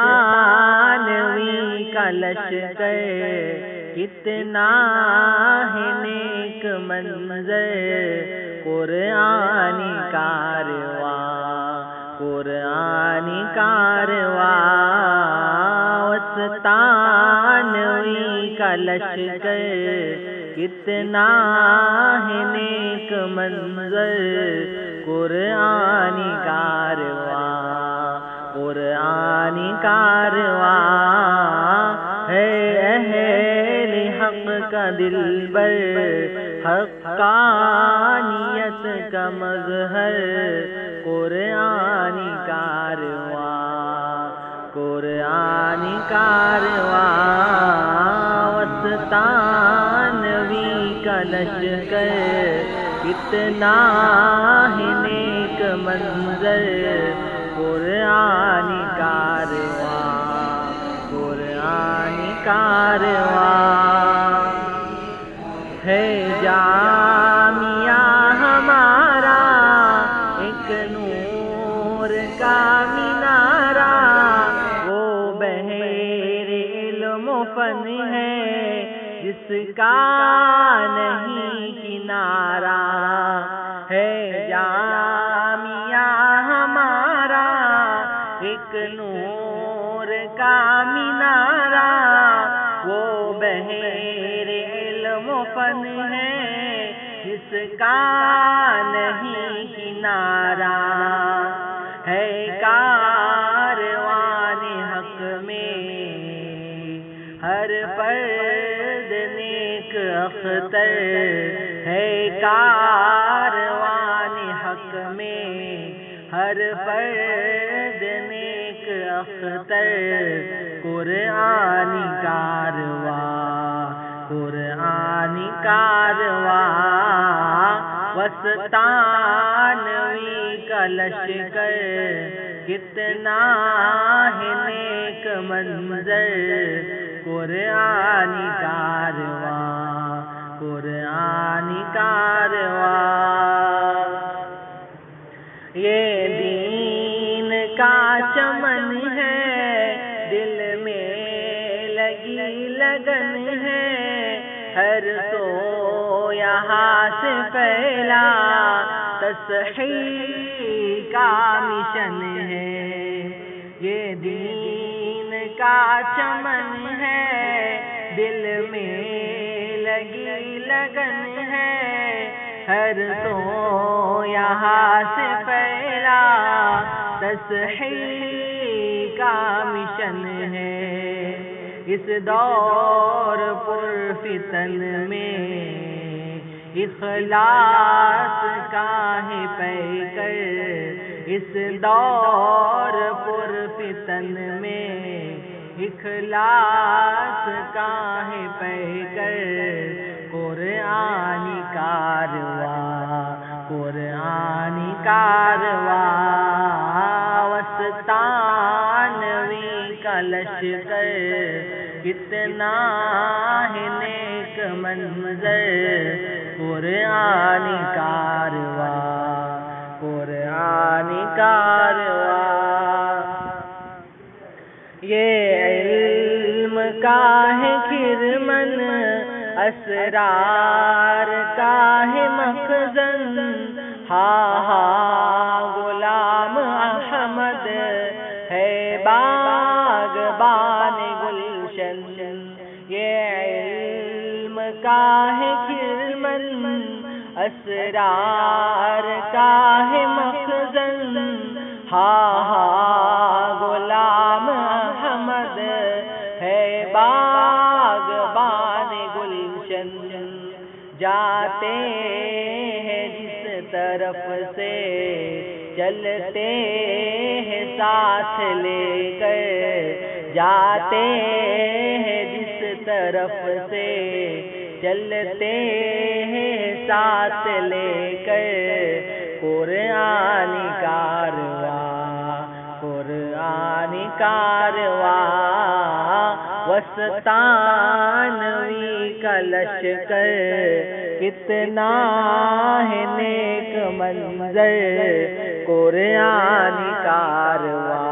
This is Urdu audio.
وسطانوی کا لشکر کتنا ہے نیک منظر، قرآنی کارواں، قرآنی کارواں، وسطانوی کا لشکر کتنا ہے نیک منظر، قرآنی کارواں، قرآنی کارواں ہے اہل حق کا دلبر، حقانیت کا مظہر، قرآنی کارواں، قرآنی کارواں، وسطانوی کا لشکر کتنا ہے نیک منظر، قرآنی کارواں، قرآنی کارواں ہے جامعہ ہمارا ایک نور کا مینارہ، وہ بحر علم و فن ہے جس کا نہیں کنارہ، ہے جامعہ ہمارا ایک نور کا مینارہ، وہ بحر علم و فن ہے جس کا نہیں کنارہ، ہے کاروان حق میں ہر فرد نیک اختر، ہے کاروان حق میں ہر فرد نیک اختر، قرآنی کارواں، قرآنی کارواں، وسطانوی کا لشکر کتنا ہے نیک منظر، قرآنی کارواں، قرآنی کارواں، یہ دین کا چمن ہے، دل میں لگی لگن ہے، ہر سو یہاں سے پھیلا تصحیح کا مشن ہے، یہ دین کا چمن ہے، دل میں لگی لگن ہے، ہر سو یہاں سے پھیلا تصحیح کا مشن ہے، اس دور پر فتن میں اخلاص کا ہے پیکر، اس دور پر فتن میں اخلاص کا ہے پیکر، قرآنی کارواں، قرآنی کارواں، وسطانوی کا لشکر کتنا ہے نیک منظر، قرآنی کارواں، قرآنی کارواں، یہ علم کا ہے کرمن، اسرار کا ہے مخزن، ہاں ہاں غلام احمد ہے باغبان گلشن، یہ علم کا ہے کرمن، اسرار کا ہے مخزن، ہاں ہاں غلام احمد ہے باغبان گلشن، جاتے ہیں جس طرف سے چلتے ہیں ساتھ لے کر، جاتے ہیں جس طرف سے چلتے ہیں ساتھ لے کر، قرآنی کارواں، قرآنی کارواں، وسطانوی کا لشکر کتنا ہے نیک منظر، قرآنی کارواں،